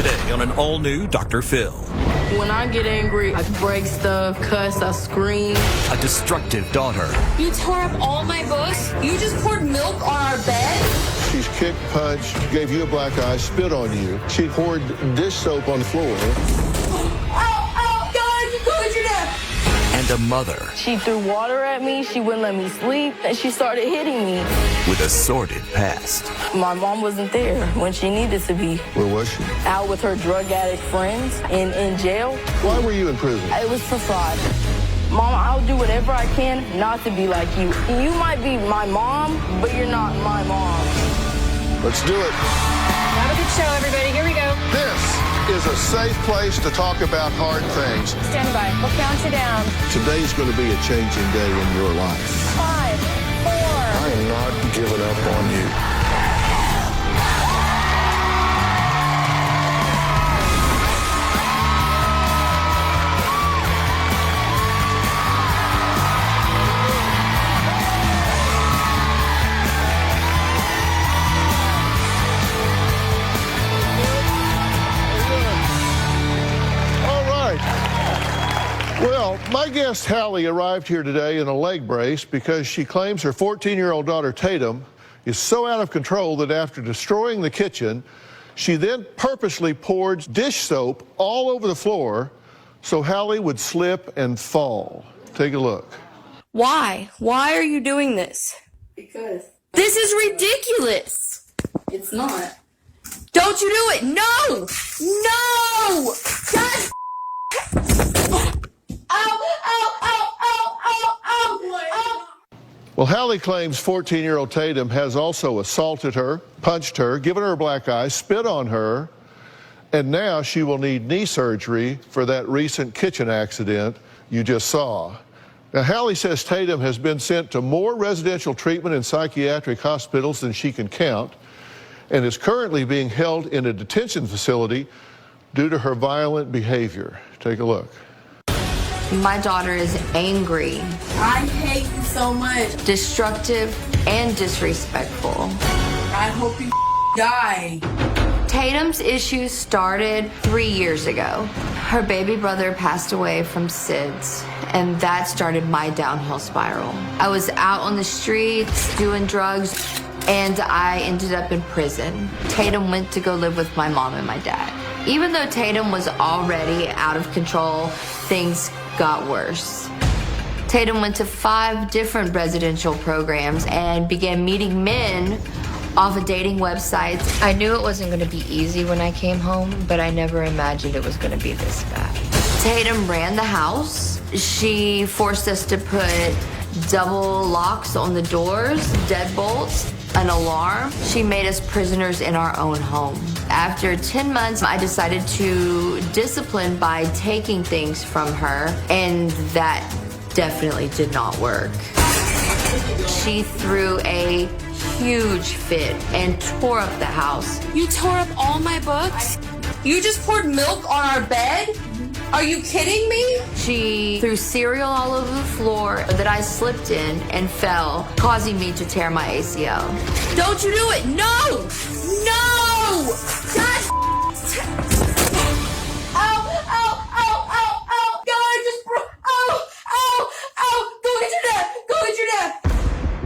Today on an all-new Dr. Phil. When I get angry, I break stuff, cuss, I scream. A destructive daughter. You tore up all my books? You just poured milk on our bed? She's kicked, punched, gave you a black eye, spit on you. She poured dish soap on the floor. Oh, God, go get your dad. And a mother. She threw water at me, she wouldn't let me sleep, and she started hitting me. With a sordid past. My mom wasn't there when she needed to be. Where was she? Out with her drug addict friends in jail. Why were you in prison? It was for fraud. Mom, I'll do whatever I can not to be like you. You might be my mom, but you're not my mom. Let's do it. Have a good show, everybody. Here we go. This is a safe place to talk about hard things. Stand by. We'll count you down. Today's going to be a changing day in your life. 5, 4. I am not giving up on you. Well, my guest Hallie arrived here today in a leg brace because she claims her 14-year-old daughter Tatum is so out of control that after destroying the kitchen, she then purposely poured dish soap all over the floor so Hallie would slip and fall. Take a look. Why? Why are you doing this? Because This is ridiculous. it's not. Don't you do it. No! No! God! Well, Hallie claims 14-year-old Tatum has also assaulted her, punched her, given her a black eye, spit on her, and now she will need knee surgery for that recent kitchen accident you just saw. Now, Hallie says Tatum has been sent to more residential treatment in psychiatric hospitals than she can count and is currently being held in a detention facility due to her violent behavior. Take a look. My daughter is angry, I hate you so much. destructive, and disrespectful. I hope you die. Tatum's issues started 3 years ago. Her baby brother passed away from SIDS, and that started my downhill spiral. I was out on the streets doing drugs, and I ended up in prison. Tatum went to go live with my mom and my dad. Even though Tatum was already out of control, things got worse. Tatum went to 5 different residential programs and began meeting men off of dating websites. I knew it wasn't going to be easy when I came home, but I never imagined it was going to be this bad. Tatum ran the house. She forced us to put double locks on the doors, deadbolts, an alarm. She made us prisoners in our own home. After 10 months, I decided to discipline by taking things from her, and that definitely did not work. She threw a huge fit and tore up the house. You tore up all my books? You just poured milk on our bed? Are you kidding me? She threw cereal all over the floor that I slipped in and fell, causing me to tear my ACL. Don't you do it! No! No! God!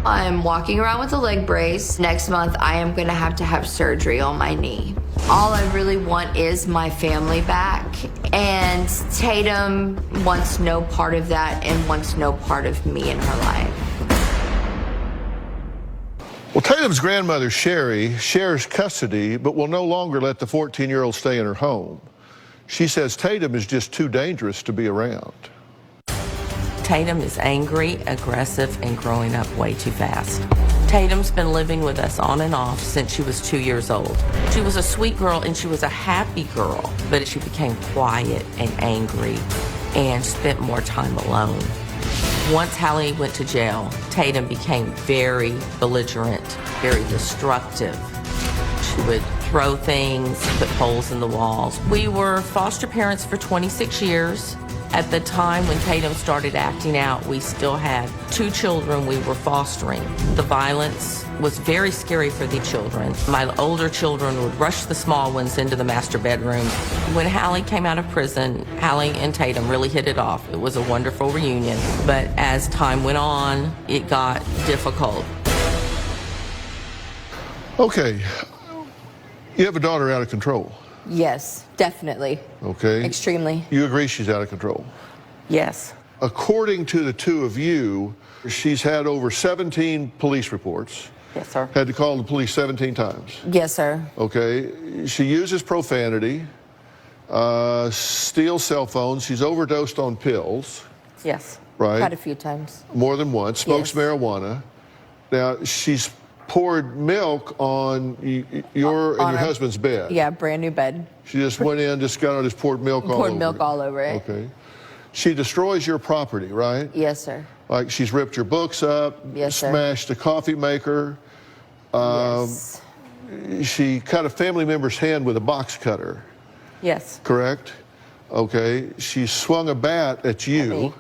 I'm walking around with a leg brace. Next month, I am going to have surgery on my knee. All I really want is my family back. And Tatum wants no part of that and wants no part of me in her life. Well, Tatum's grandmother, Sherry, shares custody, but will no longer let the 14-year-old stay in her home. She says Tatum is just too dangerous to be around. Tatum is angry, aggressive, and growing up way too fast. Tatum's been living with us on and off since she was 2 years old. She was a sweet girl and she was a happy girl, but she became quiet and angry and spent more time alone. Once Hallie went to jail, Tatum became very belligerent, very destructive. She would throw things, put holes in the walls. We were foster parents for 26 years. At the time when Tatum started acting out, we still had 2 children we were fostering. The violence was very scary for the children. My older children would rush the small ones into the master bedroom. When Hallie came out of prison, Hallie and Tatum really hit it off. It was a wonderful reunion. But as time went on, it got difficult. Okay, you have a daughter out of control. Yes, definitely. Okay. Extremely. You agree she's out of control? Yes. According to the two of you, she's had over 17 police reports. Yes, sir. Had to call the police 17 times. Yes, sir. Okay. She uses profanity, steals cell phones. She's overdosed on pills. Yes. Right? Quite a few times. More than once. Smokes Yes. marijuana. Now, she's poured milk on your and your husband's bed. Yeah, brand new bed. She just went in, just got out, just poured milk all over Poured milk it. all over it. Okay. She destroys your property, right? Yes, sir. Like she's ripped your books up, Yes, sir. smashed a coffee maker. Yes. She cut a family member's hand with a box cutter, Yes. correct? Okay. She swung a bat at you.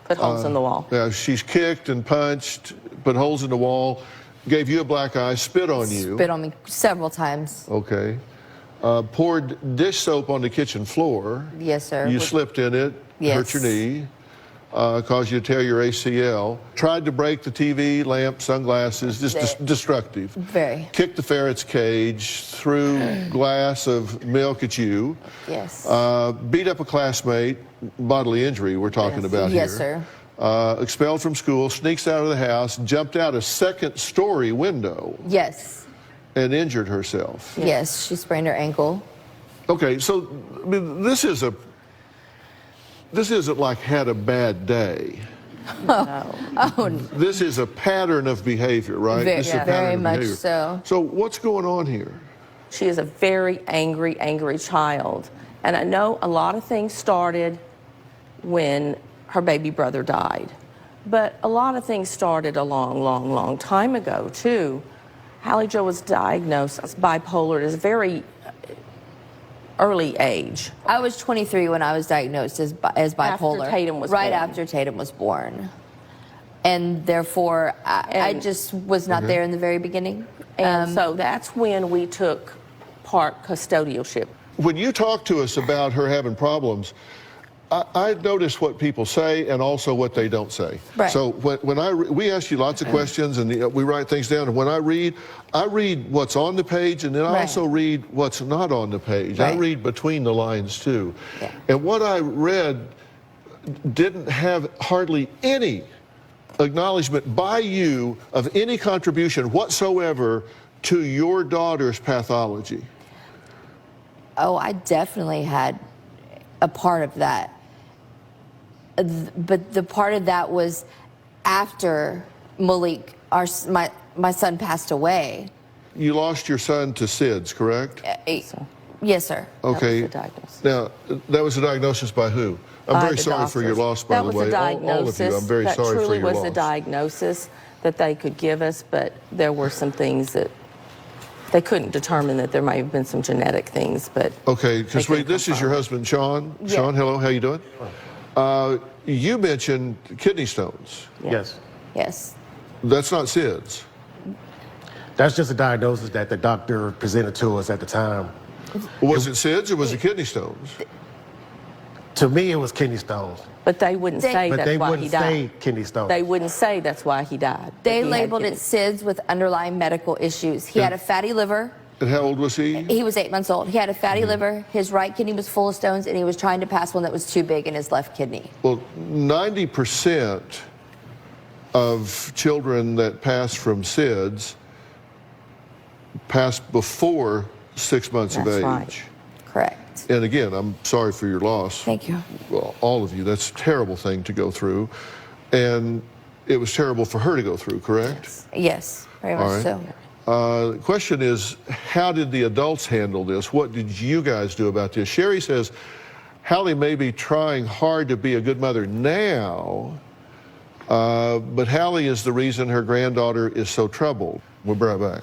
Put holes in the wall. Yeah, she's kicked and punched, put holes in the wall, gave you a black eye, spit on you. Spit on me several times. Okay. Poured dish soap on the kitchen floor. Yes, sir. You slipped in it, hurt Yes. your knee, caused you to tear your ACL. Tried to break the TV, lamp, sunglasses, just destructive. Very. Kicked the ferret's cage, threw glass of milk at you. Yes. Beat up a classmate, bodily injury we're talking about here. Yes, sir. Expelled from school, sneaks out of the house, jumped out a second-story window Yes. and injured herself. Yes, she sprained her ankle. Okay, so I mean, this isn't like had a bad day. Oh, This is a pattern of behavior, right? Very- This is a yeah. pattern very of much behavior. so. So what's going on here? She is a very angry, angry child. And I know a lot of things started when her baby brother died. But a lot of things started a long, long, long time ago, too. Hallie Jo was diagnosed as bipolar at a very early age. I was 23 when I was diagnosed as bipolar. Tatum was right born. after Tatum was born. And therefore, I just was not there in the very beginning. And so that's when we took part custodialship. When you talk to us about her having problems, I notice what people say and also what they don't say. Right. So we ask you lots of questions and we write things down. And when I read what's on the page and then I Right. also read what's not on the page. I Right. read between the lines too. Yeah. And what I read didn't have hardly any acknowledgement by you of any contribution whatsoever to your daughter's pathology. Oh, I definitely had a part of that. But the part of that was after Malik, my son, passed away. You lost your son to SIDS, correct? Yes, sir. Okay. the diagnosis. Now, that was a diagnosis by who? I'm very The sorry for your doctors. loss, by That the was way. a diagnosis. All of you, I'm very that sorry for truly your was loss. the diagnosis that they could give us, but there were some things that they couldn't determine that there might have been some genetic things, but Okay, because they couldn't this is your confirm. husband, Sean. Yeah. Sean, hello, how you doing? You mentioned kidney stones. Yes. Yes. That's not SIDS. That's just a diagnosis that the doctor presented to us at the time. Was it SIDS or was it kidney stones? To me, it was kidney stones, But they wouldn't say but that's they why he wouldn't died. say kidney stones. They wouldn't say that's why he died. that They he had labeled it kidney- SIDS with underlying medical issues. He had a fatty liver. And how old was he? He was 8 months old. He had a fatty liver. His right kidney was full of stones, and he was trying to pass one that was too big in his left kidney. Well, 90% of children that pass from SIDS pass before 6 months of That's age. right. Correct. And again, I'm sorry for your loss. Thank you. Well, all of you. That's a terrible thing to go through. And it was terrible for her to go through, correct? Yes, very All much right. so. The question is, how did the adults handle this? What did you guys do about this? Sherry says, Hallie may be trying hard to be a good mother now, but Hallie is the reason her granddaughter is so troubled. We'll be right back.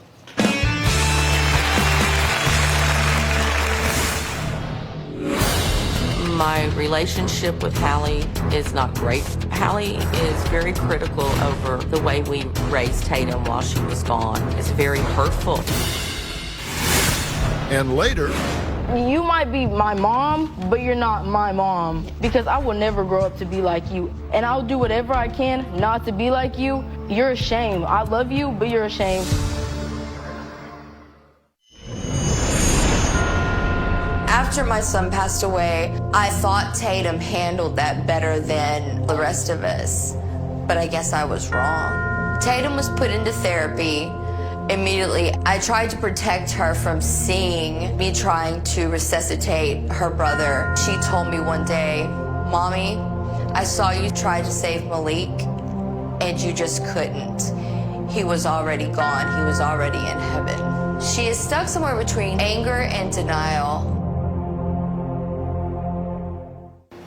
My relationship with Hallie is not great. Hallie is very critical over the way we raised Tatum while she was gone. It's very hurtful. And later, You might be my mom, but you're not my mom, because I will never grow up to be like you. And I'll do whatever I can not to be like you. You're a shame. I love you, but you're a shame. After my son passed away, I thought Tatum handled that better than the rest of us, but I guess I was wrong. Tatum was put into therapy. Immediately, I tried to protect her from seeing me trying to resuscitate her brother. She told me one day, "Mommy, I saw you try to save Malik, and you just couldn't. He was already gone. He was already in heaven." She is stuck somewhere between anger and denial.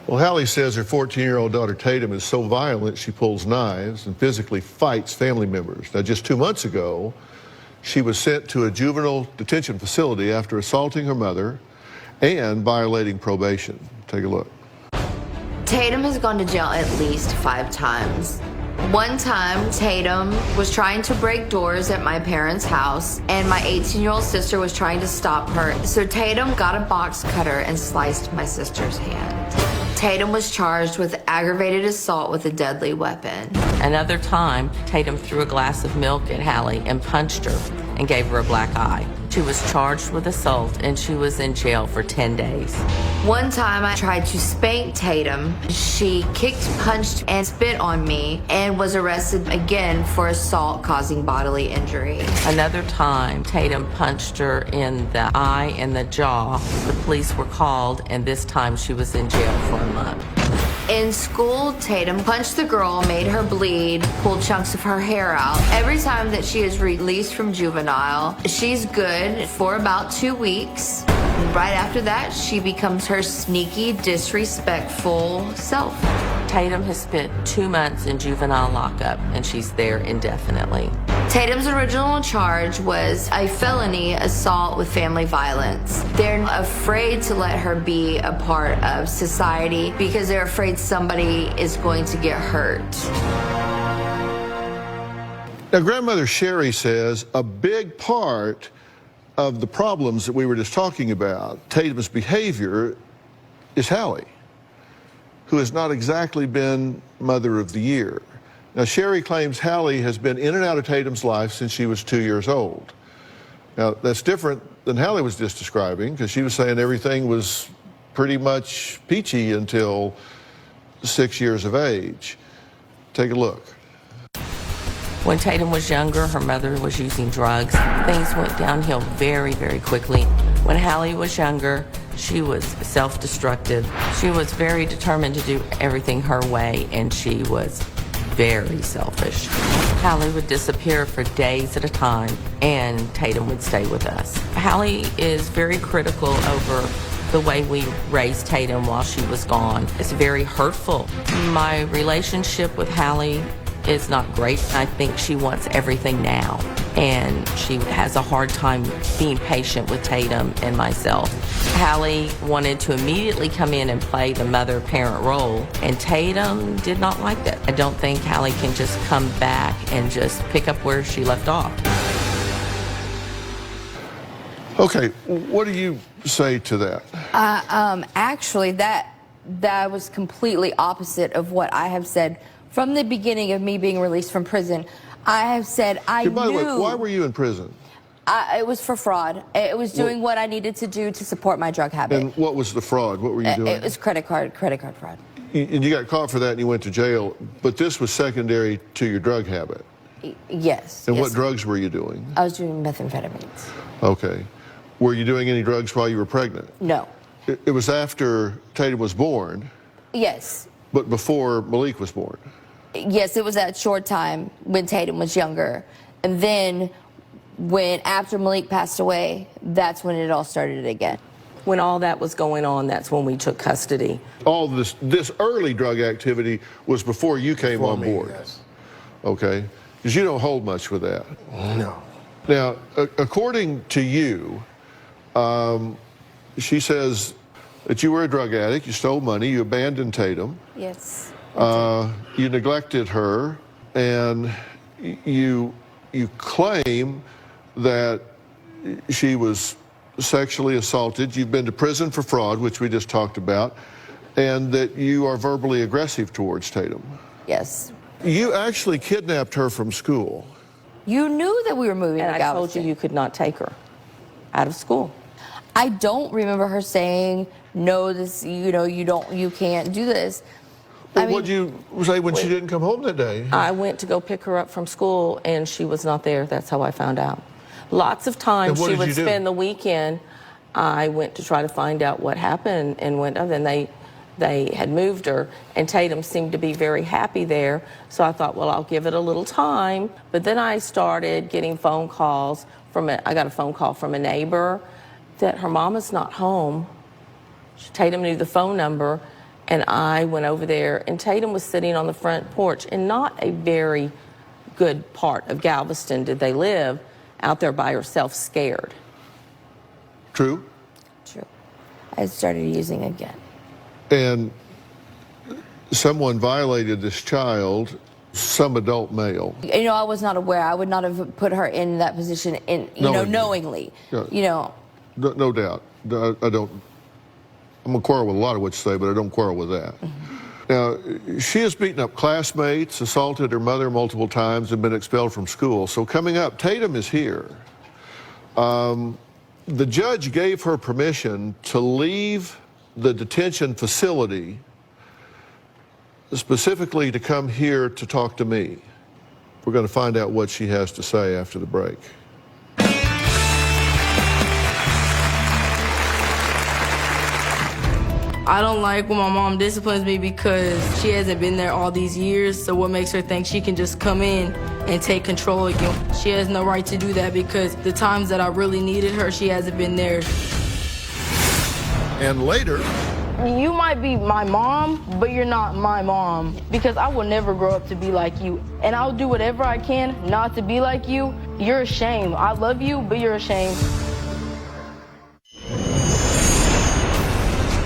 well, Hallie says her 14-year-old daughter Tatum is so violent she pulls knives and physically fights family members. Now, just 2 months ago, she was sent to a juvenile detention facility after assaulting her mother and violating probation. Take a look. Tatum has gone to jail at least 5 times. One time, Tatum was trying to break doors at my parents' house, and my 18-year-old sister was trying to stop her. So Tatum got a box cutter and sliced my sister's hand. Tatum was charged with aggravated assault with a deadly weapon. Another time, Tatum threw a glass of milk at Hallie and punched her and gave her a black eye. She was charged with assault and she was in jail for 10 days. One time I tried to spank Tatum. She kicked, punched, and spit on me and was arrested again for assault causing bodily injury. Another time, Tatum punched her in the eye and the jaw. The police were called, and this time she was in jail for a month. In school, Tatum punched the girl, made her bleed, pulled chunks of her hair out. Every time that she is released from juvenile, she's good for about 2 weeks. Right after that, she becomes her sneaky, disrespectful self. Tatum has spent 2 months in juvenile lockup, and she's there indefinitely. Tatum's original charge was a felony assault with family violence. They're afraid to let her be a part of society because they're afraid somebody is going to get hurt. Now, grandmother Sherry says a big part of the problems that we were just talking about, Tatum's behavior, is Hallie, who has not exactly been Mother of the Year. Now, Sherry claims Hallie has been in and out of Tatum's life since she was 2 years old. Now, that's different than Hallie was just describing, because she was saying everything was pretty much peachy until 6 years of age. Take a look. When Tatum was younger, her mother was using drugs. Things went downhill very, very quickly. When Hallie was younger, she was self-destructive. She was very determined to do everything her way, and she was very selfish. Hallie would disappear for days at a time, and Tatum would stay with us. Hallie is very critical over the way we raised Tatum while she was gone. It's very hurtful. My relationship with Hallie is not great. I think she wants everything now, and she has a hard time being patient with Tatum and myself. Hallie wanted to immediately come in and play the mother-parent role, and Tatum did not like that. I don't think Hallie can just come back and just pick up where she left off. Okay, what do you say to that? Actually, that was completely opposite of what I have said from the beginning of me being released from prison. I have said I Hey, by the way, knew why were you in prison? it was for fraud. It was doing what I needed to do to support my drug habit. And what was the fraud? What were you doing? It was credit card fraud. And you got caught for that and you went to jail, but this was secondary to your drug habit. Yes. And yes. what drugs were you doing? I was doing methamphetamines. Okay. Were you doing any drugs while you were pregnant? No. It was after Tatum was born, Yes. but before Malik was born. Yes, it was that short time when Tatum was younger. And then after Malik passed away, that's when it all started again. When all that was going on, that's when we took custody. All this early drug activity was before you came on board. Yes. Okay? Because you don't hold much with that. No. Now, according to you, she says that you were a drug addict, you stole money, you abandoned Tatum. Yes. You neglected her, and you claim that she was sexually assaulted. You've been to prison for fraud, which we just talked about, and that you are verbally aggressive towards Tatum. Yes. You actually kidnapped her from school. You knew that we were moving And to I told you Galveston. you could not take her out of school. I don't remember her saying, no, this, you can't do this. Well, what'd you say when she didn't come home that day? I went to go pick her up from school, and she was not there. That's how I found out. Lots of times she would spend the weekend. I went to try to find out what happened, and then they had moved her, and Tatum seemed to be very happy there. So I thought, well, I'll give it a little time. But then I started getting phone calls I got a phone call from a neighbor that her mama's not home. Tatum knew the phone number. And I went over there, and Tatum was sitting on the front porch. In not a very good part of Galveston did they live, out there by herself, scared. True? True. I started using again. And someone violated this child, some adult male. I was not aware. I would not have put her in that position, knowingly. Yeah. No doubt. I don't. I'm going to quarrel with a lot of what you say, but I don't quarrel with that. Now, she has beaten up classmates, assaulted her mother multiple times, and been expelled from school. So coming up, Tatum is here. The judge gave her permission to leave the detention facility, specifically to come here to talk to me. We're going to find out what she has to say after the break. I don't like when my mom disciplines me because she hasn't been there all these years, so what makes her think she can just come in and take control again? She has no right to do that because the times that I really needed her, she hasn't been there. And later, You might be my mom, but you're not my mom because I will never grow up to be like you. And I'll do whatever I can not to be like you. You're a shame. I love you, but you're a shame.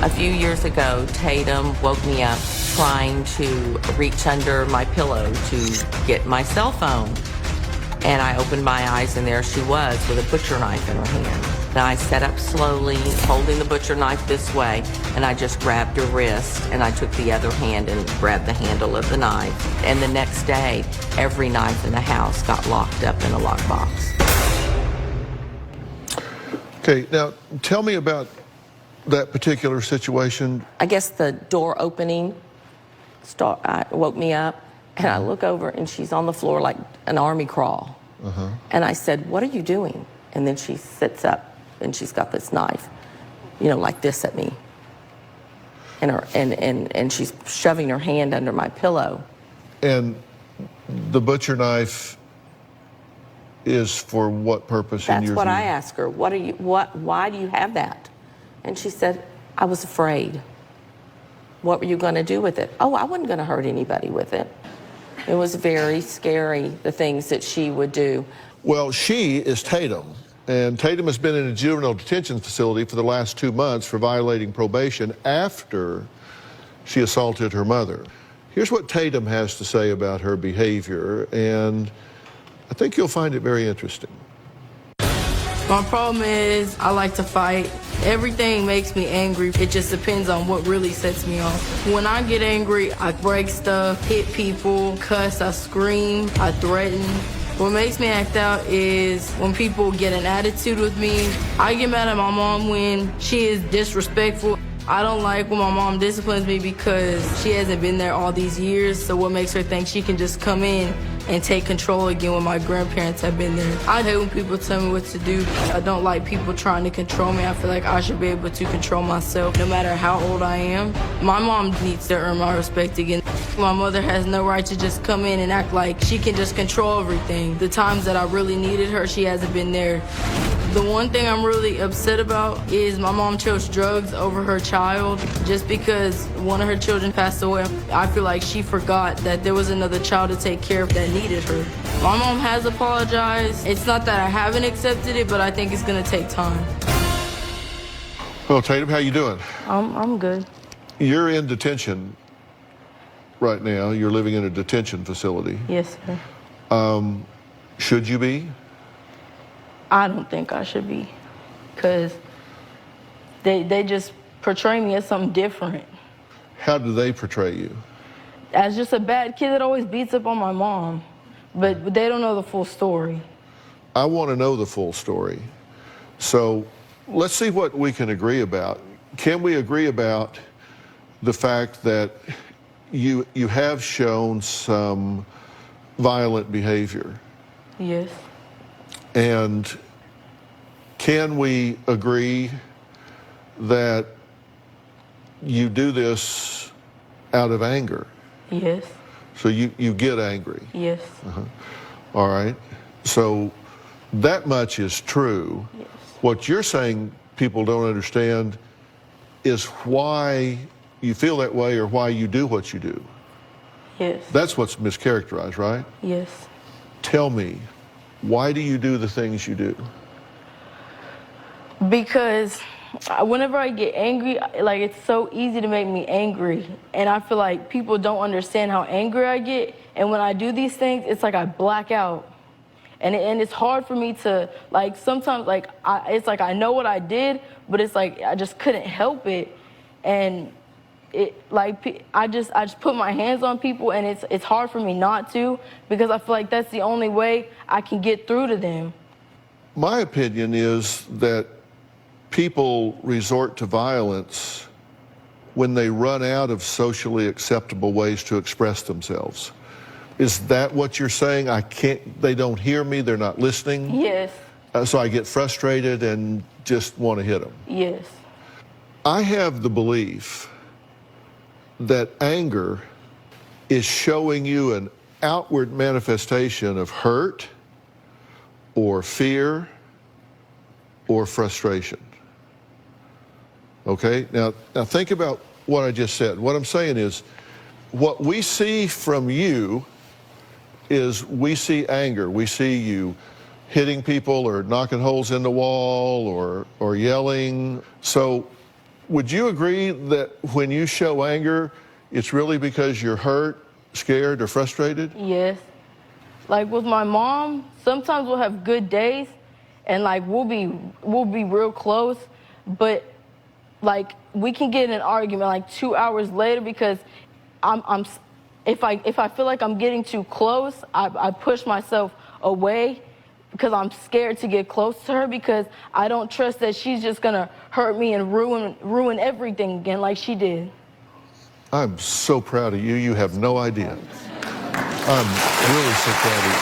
A few years ago, Tatum woke me up trying to reach under my pillow to get my cell phone. And I opened my eyes, and there she was with a butcher knife in her hand. And I sat up slowly, holding the butcher knife this way, and I just grabbed her wrist, and I took the other hand and grabbed the handle of the knife. And the next day, every knife in the house got locked up in a lockbox. okay, now tell me about that particular situation. I guess the door opening woke me up, and I look over, and she's on the floor like an army crawl. And I said, "What are you doing?" And then she sits up, and she's got this knife, like this at me. And she's shoving her hand under my pillow. And the butcher knife is for what purpose? That's what I asked her. Why do you have that? And she said, "I was afraid." "What were you going to do with it?" "Oh, I wasn't going to hurt anybody with it." It was very scary, the things that she would do. Well, she is Tatum, and Tatum has been in a juvenile detention facility for the last 2 months for violating probation after she assaulted her mother. Here's what Tatum has to say about her behavior, and I think you'll find it very interesting. My problem is I like to fight. Everything makes me angry. It just depends on what really sets me off. When I get angry, I break stuff, hit people, cuss, I scream, I threaten. What makes me act out is when people get an attitude with me. I get mad at my mom when she is disrespectful. I don't like when my mom disciplines me because she hasn't been there all these years, so what makes her think she can just come in and take control again when my grandparents have been there. I hate when people tell me what to do. I don't like people trying to control me. I feel like I should be able to control myself no matter how old I am. My mom needs to earn my respect again. My mother has no right to just come in and act like she can just control everything. The times that I really needed her, she hasn't been there. The one thing I'm really upset about is my mom chose drugs over her child. Just because one of her children passed away, I feel like she forgot that there was another child to take care of that needed her. My mom has apologized. It's not that I haven't accepted it, but I think it's gonna take time. Well, Tatum, how you doing? I'm good. You're in detention right now. You're living in a detention facility. Yes, sir. Should you be? I don't think I should be, because they just portray me as something different. How do they portray you? As just a bad kid that always beats up on my mom, but they don't know the full story. I want to know the full story. So let's see what we can agree about. Can we agree about the fact that you have shown some violent behavior? Yes. And can we agree that you do this out of anger? Yes. So you get angry? Yes. All right. So that much is true. Yes. What you're saying people don't understand is why you feel that way or why you do what you do. Yes. That's what's mischaracterized, right? Yes. Tell me, why do you do the things you do? Because whenever I get angry, like, it's so easy to make me angry. And I feel like people don't understand how angry I get. And when I do these things, it's like I black out. And it's hard for me to, like, sometimes, like, it's like I know what I did, but it's like I just couldn't help it. And I just put my hands on people, and it's hard for me not to, because I feel like that's the only way I can get through to them. My opinion is that people resort to violence when they run out of socially acceptable ways to express themselves. Is that what you're saying? They don't hear me, they're not listening? Yes. So I get frustrated and just want to hit them. Yes. I have the belief that anger is showing you an outward manifestation of hurt or fear or frustration. Okay? Now think about what I just said. What I'm saying is, what we see from you is we see anger. We see you hitting people or knocking holes in the wall or yelling. So would you agree that when you show anger, it's really because you're hurt, scared, or frustrated? Yes. Like with my mom, sometimes we'll have good days, and like we'll be real close, but like we can get in an argument like 2 hours later because if I feel like I'm getting too close, I push myself away because I'm scared to get close to her, because I don't trust that she's just gonna hurt me and ruin everything again like she did. I'm so proud of you. You have no idea. I'm really so proud of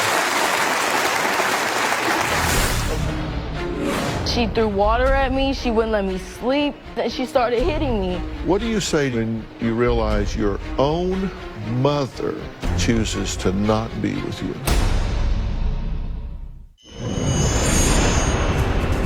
you. She threw water at me. She wouldn't let me sleep. Then she started hitting me. What do you say when you realize your own mother chooses to not be with you?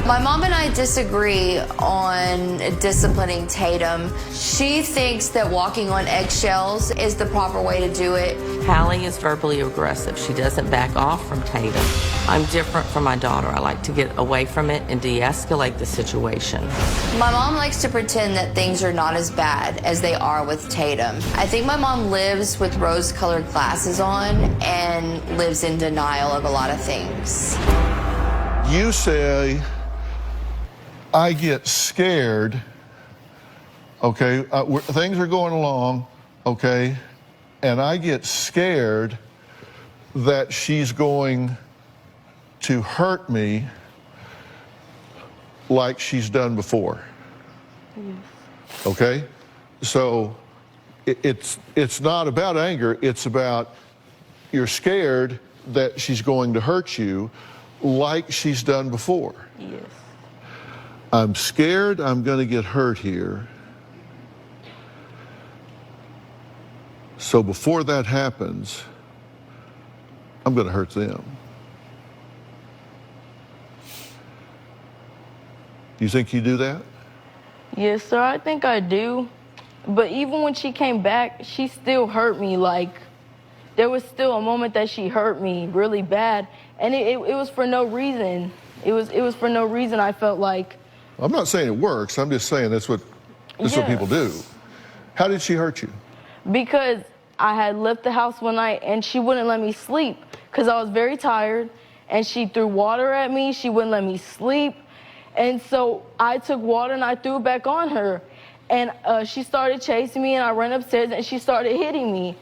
My mom and I disagree on disciplining Tatum. She thinks that walking on eggshells is the proper way to do it. Hallie is verbally aggressive. She doesn't back off from Tatum. I'm different from my daughter. I like to get away from it and de-escalate the situation. My mom likes to pretend that things are not as bad as they are with Tatum. I think my mom lives with rose-colored glasses on and lives in denial of a lot of things. You say, I get scared, okay, things are going along, okay, and I get scared that she's going to hurt me like she's done before. Yes. Okay? So it's not about anger, it's about you're scared that she's going to hurt you like she's done before. Yes. I'm scared I'm going to get hurt here. So before that happens, I'm going to hurt them. Do you think you do that? Yes, sir, I think I do. But even when she came back, she still hurt me. Like, there was still a moment that she hurt me really bad. And it was for no reason. It was for no reason. I felt like I'm not saying it works. I'm just saying that's what people do. How did she hurt you? Because I had left the house one night and she wouldn't let me sleep because I was very tired, and she threw water at me. She wouldn't let me sleep. And so I took water and I threw it back on her. And she started chasing me, and I ran upstairs and she started hitting me.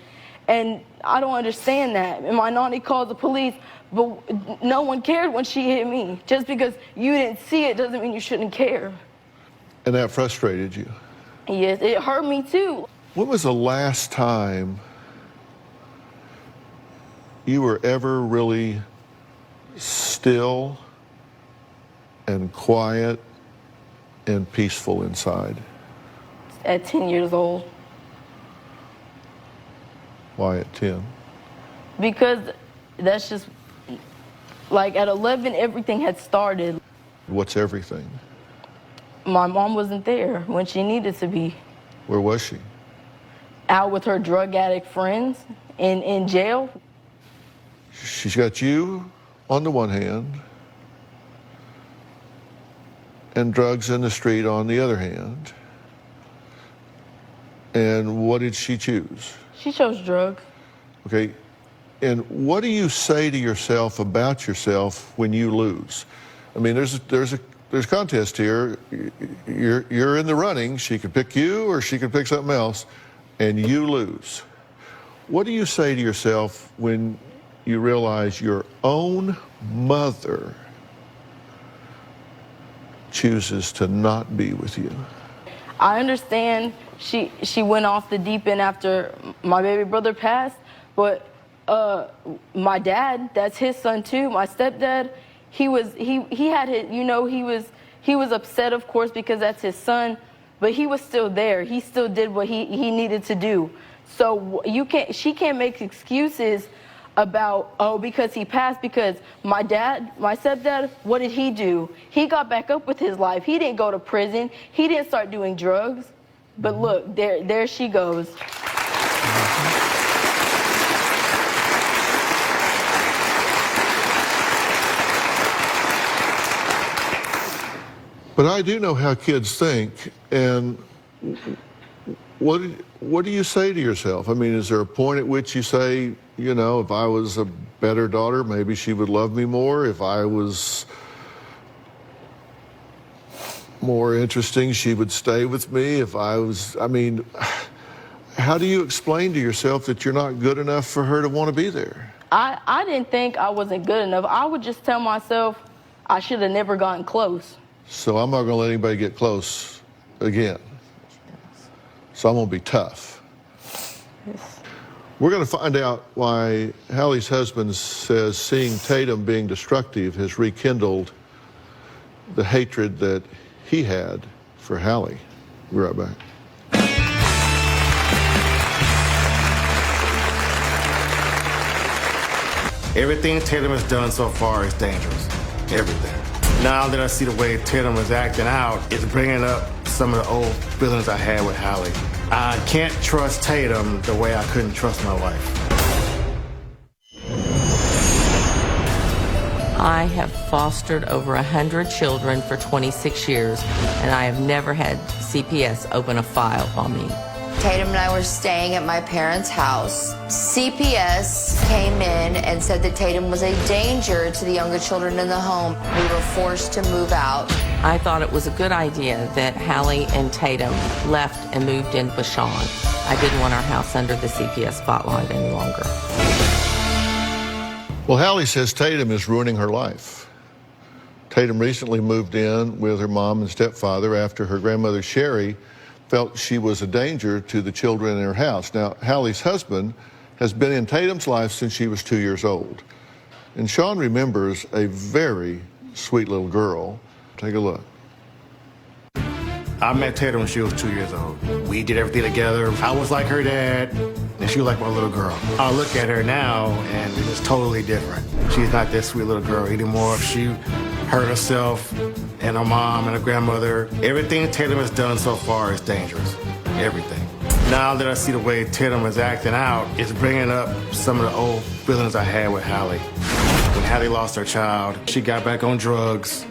And I don't understand that. And my nanny called the police, but no one cared when she hit me. Just because you didn't see it doesn't mean you shouldn't care. And that frustrated you? Yes, it hurt me too. When was the last time you were ever really still and quiet and peaceful inside? At 10 years old. Why at 10? Because that's just, like at 11, everything had started. What's everything? My mom wasn't there when she needed to be. Where was she? Out with her drug addict friends, in jail. She's got you on the one hand and drugs in the street on the other hand. And what did she choose? She chose drugs. Okay. And what do you say to yourself about yourself when you lose? I mean, there's contest here. You're in the running. She could pick you or she could pick something else, and you lose. What do you say to yourself when you realize your own mother chooses to not be with you? I understand she went off the deep end after my baby brother passed, but my dad, that's his son too, my stepdad, he had his, he was upset, of course, because that's his son, but he was still there. He still did what he needed to do. So she can't make excuses about, oh, because he passed, because my stepdad, what did he do? He got back up with his life. He didn't go to prison. He didn't start doing drugs. But look, there she goes. But I do know how kids think, and what do you say to yourself? I mean, is there a point at which you say, if I was a better daughter, maybe she would love me more? If I was more interesting, she would stay with me? How do you explain to yourself that you're not good enough for her to want to be there? I didn't think I wasn't good enough. I would just tell myself I should have never gotten close. So I'm not going to let anybody get close again. So I'm going to be tough. Yes. We're going to find out why Hallie's husband says seeing Tatum being destructive has rekindled the hatred that he had for Hallie. We'll be right back. Everything Tatum has done so far is dangerous. Everything. Now that I see the way Tatum is acting out, it's bringing up some of the old feelings I had with Hallie. I can't trust Tatum the way I couldn't trust my wife. I have fostered over 100 children for 26 years, and I have never had CPS open a file on me. Tatum and I were staying at my parents' house. CPS came in and said that Tatum was a danger to the younger children in the home. We were forced to move out. I thought it was a good idea that Hallie and Tatum left and moved in Bashan. I didn't want our house under the CPS spotlight any longer. Well, Hallie says Tatum is ruining her life. Tatum recently moved in with her mom and stepfather after her grandmother, Sherry, felt she was a danger to the children in her house. Now, Hallie's husband has been in Tatum's life since she was 2 years old. And Sean remembers a very sweet little girl. Take a look. I met Tatum when she was 2 years old. We did everything together. I was like her dad, and she was like my little girl. I look at her now, and it's totally different. She's not that sweet little girl anymore. She hurt herself, and her mom and her grandmother. Everything Tatum has done so far is dangerous. Everything. Now that I see the way Tatum is acting out, it's bringing up some of the old feelings I had with Hallie. When Hallie lost her child, she got back on drugs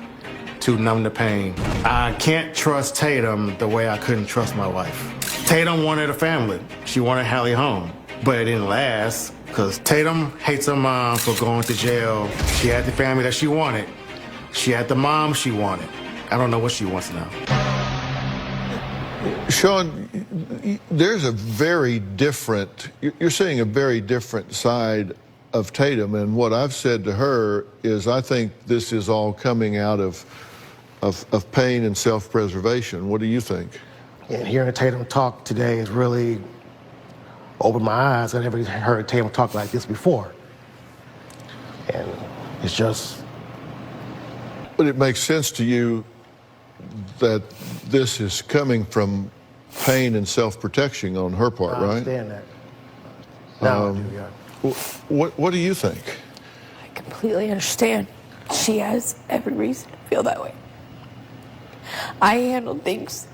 to numb the pain. I can't trust Tatum the way I couldn't trust my wife. Tatum wanted a family. She wanted Hallie home, but it didn't last because Tatum hates her mom for going to jail. She had the family that she wanted. She had the mom she wanted. I don't know what she wants now. Sean, there's a very different, you're seeing a very different side of Tatum, and what I've said to her is I think this is all coming out of pain and self-preservation. What do you think? And hearing Tatum talk today has really opened my eyes. I never heard Tatum talk like this before. And it's just... But it makes sense to you that this is coming from pain and self-protection on her part, right? I understand that. Now I do, yeah. What do you think? I completely understand. She has every reason to feel that way. I handled things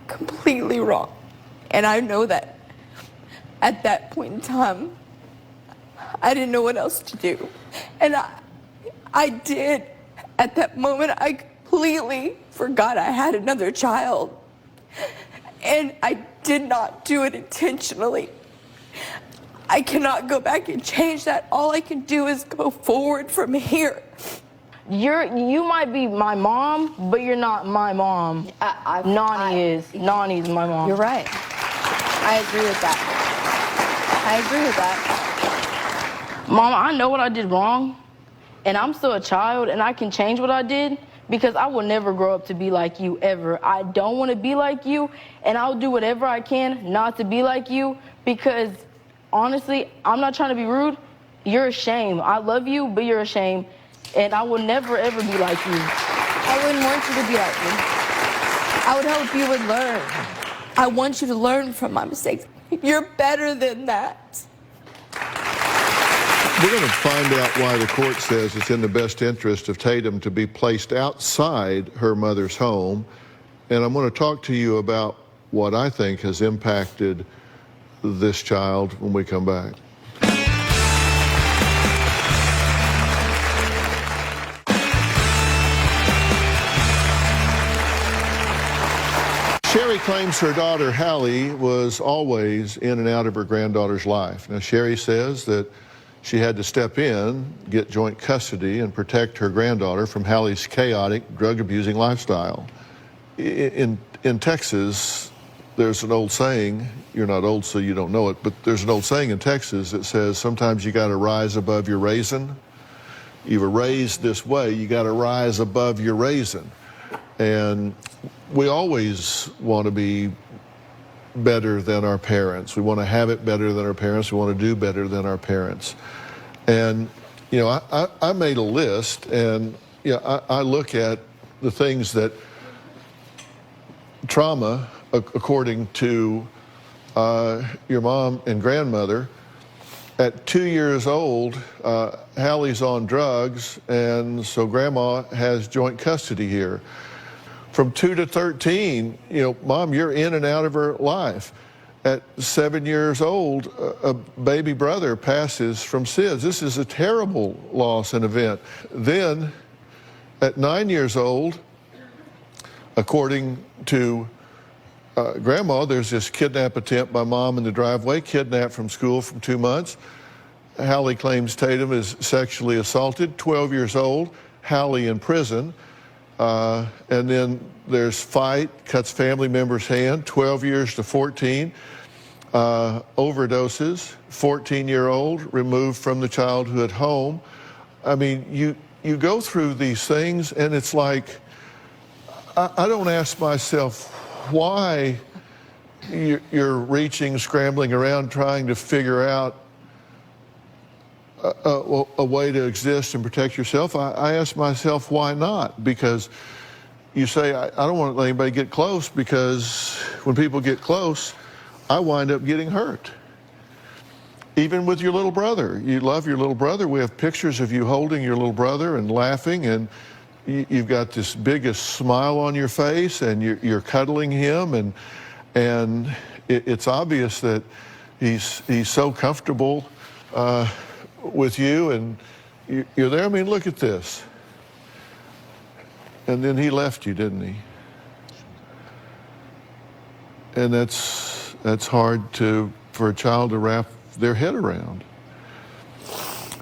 completely wrong. And I know that at that point in time, I didn't know what else to do. And I did. At that moment, I completely forgot I had another child. And I did not do it intentionally. I cannot go back and change that. All I can do is go forward from here. You might be my mom, but you're not my mom. Nani is. Nani's my mom. You're right. I agree with that. I agree with that. Mom, I know what I did wrong, and I'm still a child, and I can change what I did because I will never grow up to be like you ever. I don't want to be like you, and I'll do whatever I can not to be like you because, honestly, I'm not trying to be rude. You're a shame. I love you, but you're a shame, and I will never, ever be like you. I wouldn't want you to be like me. I would hope you would learn. I want you to learn from my mistakes. You're better than that. We're going to find out why the court says it's in the best interest of Tatum to be placed outside her mother's home. And I'm going to talk to you about what I think has impacted this child when we come back. Sherry claims her daughter Hallie was always in and out of her granddaughter's life. Now, Sherry says that she had to step in, get joint custody, and protect her granddaughter from Hallie's chaotic, drug-abusing lifestyle. In Texas, there's an old saying, you're not old so you don't know it, but there's an old saying in Texas that says sometimes you got to rise above your raisin. You were raised this way, you got to rise above your raisin. And we always want to be better than our parents. We want to have it better than our parents. We want to do better than our parents. And, you know, I made a list, and, you know, I look at the things that trauma, according to your mom and grandmother, at 2 years old, Hallie's on drugs, and so grandma has joint custody here. From 2 to 13, you know, Mom, you're in and out of her life. At 7 years old, a baby brother passes from SIDS. This is a terrible loss and event. Then, at 9 years old, according to Grandma, there's this kidnap attempt by Mom in the driveway, kidnapped from school from 2 months. Hallie claims Tatum is sexually assaulted, 12 years old, Hallie in prison. And then there's fight, cuts family member's hand, 12 years to 14. Overdoses, 14-year-old, removed from the childhood home. I mean, you go through these things, and it's like, I don't ask myself why you're reaching, scrambling around, trying to figure out a way to exist and protect yourself. I ask myself, why not? Because you say, I don't want to let anybody get close, because when people get close, I wind up getting hurt. Even with your little brother. You love your little brother. We have pictures of you holding your little brother and laughing, and you've got this biggest smile on your face, and you're cuddling him, and it's obvious that he's so comfortable with you, and you're there. I mean, look at this. And then he left you, didn't he? And that's hard for a child to wrap their head around.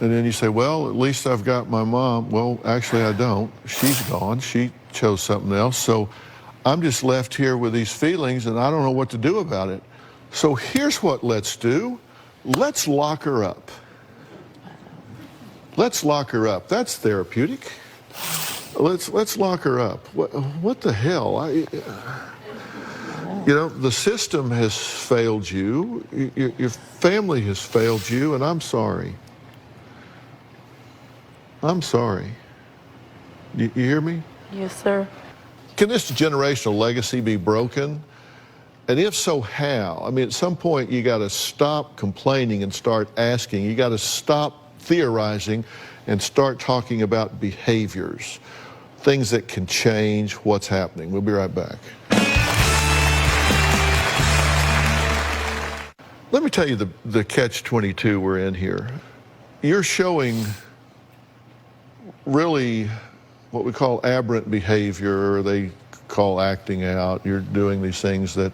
And then you say, well, at least I've got my mom. Well, actually I don't. She's gone. She chose something else. So I'm just left here with these feelings and I don't know what to do about it. So here's what let's do. Let's lock her up. Let's lock her up. That's therapeutic. Let's lock her up. What the hell? You know, the system has failed you. Your family has failed you, and I'm sorry. I'm sorry. You hear me? Yes, sir. Can this generational legacy be broken? And if so, how? I mean, at some point, you got to stop complaining and start asking. You got to stop theorizing and start talking about behaviors, things that can change what's happening. We'll be right back. Let me tell you the catch-22 we're in here. You're showing really what we call aberrant behavior, or they call acting out. You're doing these things that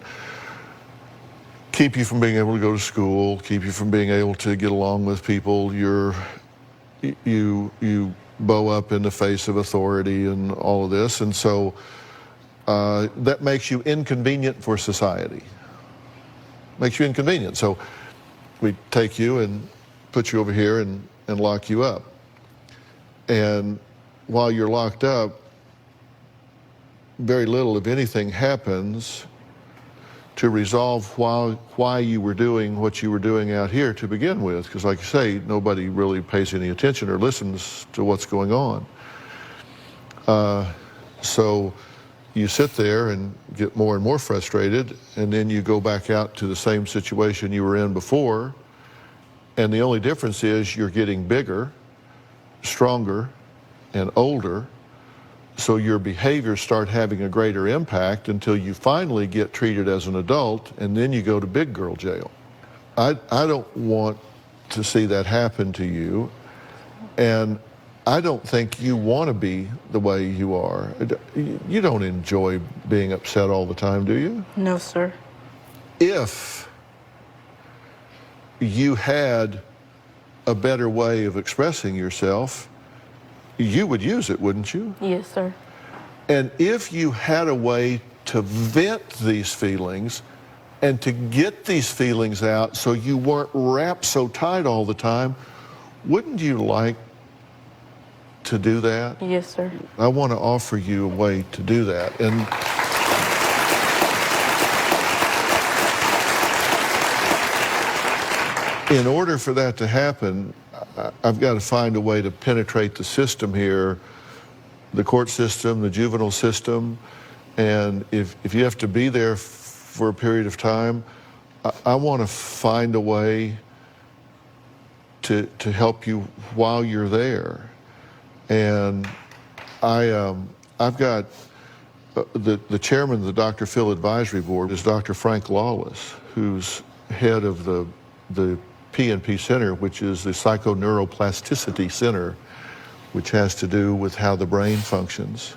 keep you from being able to go to school, keep you from being able to get along with people. You bow up in the face of authority and all of this, and so that makes you inconvenient for society. Makes you inconvenient. So we take you and put you over here and lock you up. And while you're locked up, very little, if anything, happens to resolve why you were doing what you were doing out here to begin with. Because like you say, nobody really pays any attention or listens to what's going on. So you sit there and get more and more frustrated, and then you go back out to the same situation you were in before, and the only difference is you're getting bigger, stronger, and older, so your behaviors start having a greater impact until you finally get treated as an adult, and then you go to big girl jail. I don't want to see that happen to you, and I don't think you want to be the way you are. You don't enjoy being upset all the time, do you? No, sir. If you had a better way of expressing yourself, you would use it, wouldn't you? Yes, sir. And if you had a way to vent these feelings and to get these feelings out so you weren't wrapped so tight all the time, wouldn't you like to do that? Yes, sir. I want to offer you a way to do that. And in order for that to happen, I've got to find a way to penetrate the system here, the court system, the juvenile system, and if you have to be there for a period of time, I want to find a way to help you while you're there. And I've got the chairman of the Dr. Phil Advisory Board is Dr. Frank Lawless, who's head of the P&P Center, which is the Psychoneuroplasticity Center, which has to do with how the brain functions.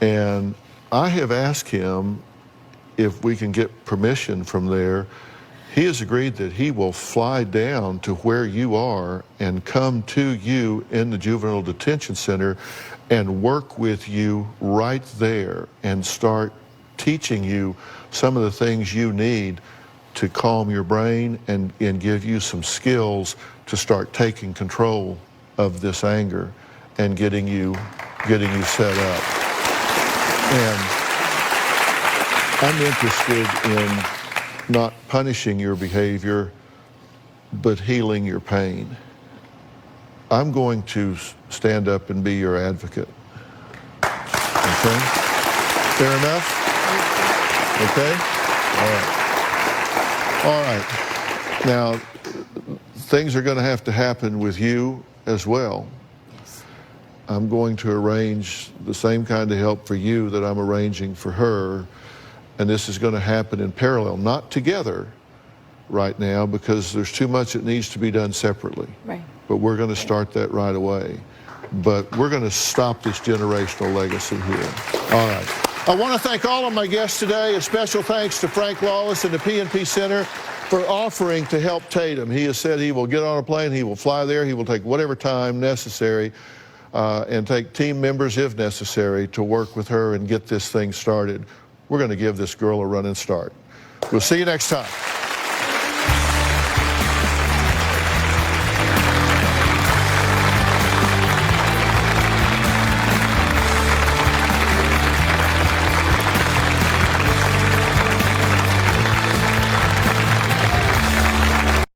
And I have asked him if we can get permission from there. He has agreed that he will fly down to where you are and come to you in the juvenile detention center and work with you right there and start teaching you some of the things you need to calm your brain and give you some skills to start taking control of this anger and getting you set up. And I'm interested in not punishing your behavior, but healing your pain. I'm going to stand up and be your advocate. Okay? Fair enough? Okay? All right. All right. Now, things are going to have to happen with you as well. I'm going to arrange the same kind of help for you that I'm arranging for her, and this is going to happen in parallel, not together right now, because there's too much that needs to be done separately. Right. But we're going to start that right away. but we're going to stop this generational legacy here. All right. I want to thank all of my guests today. A special thanks to Frank Lawless and the PNP Center for offering to help Tatum. He has said he will get on a plane, he will fly there, he will take whatever time necessary and take team members if necessary to work with her and get this thing started. We're going to give this girl a running start. We'll see you next time.